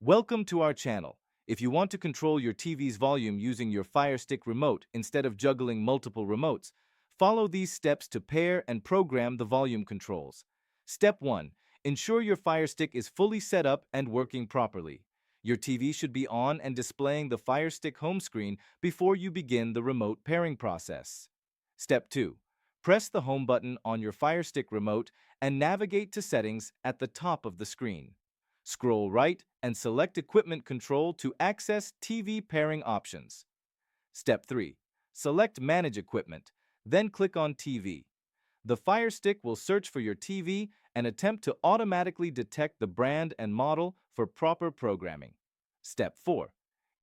Welcome to our channel. If you want to control your TV's volume using your Firestick remote instead of juggling multiple remotes, follow these steps to pair and program the volume controls. Step 1. Ensure your Firestick is fully set up and working properly. Your TV should be on and displaying the Firestick home screen before you begin the remote pairing process. Step 2. Press the home button on your Firestick remote and navigate to settings at the top of the screen. Scroll right and select Equipment Control to access TV pairing options. Step 3. Select Manage Equipment, then click on TV. The Fire Stick will search for your TV and attempt to automatically detect the brand and model for proper programming. Step 4.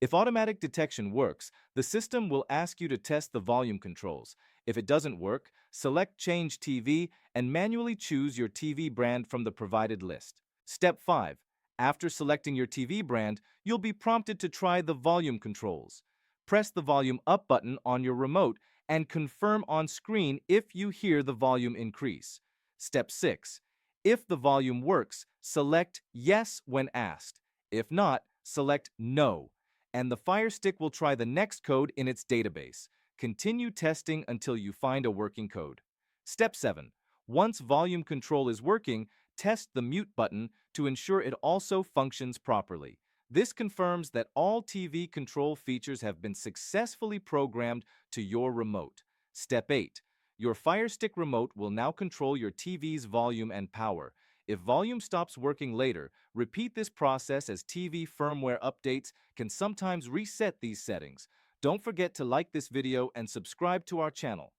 If automatic detection works, the system will ask you to test the volume controls. If it doesn't work, select Change TV and manually choose your TV brand from the provided list. Step 5. After selecting your TV brand, you'll be prompted to try the volume controls. Press the volume up button on your remote and confirm on screen if you hear the volume increase. Step 6. If the volume works, select Yes when asked. If not, select No, and the Fire Stick will try the next code in its database. Continue testing until you find a working code. Step 7. Once volume control is working, test the mute button to ensure it also functions properly. This confirms that all TV control features have been successfully programmed to your remote. Step 8. Your Fire Stick remote will now control your TV's volume and power. If volume stops working later, repeat this process as TV firmware updates can sometimes reset these settings. Don't forget to like this video and subscribe to our channel.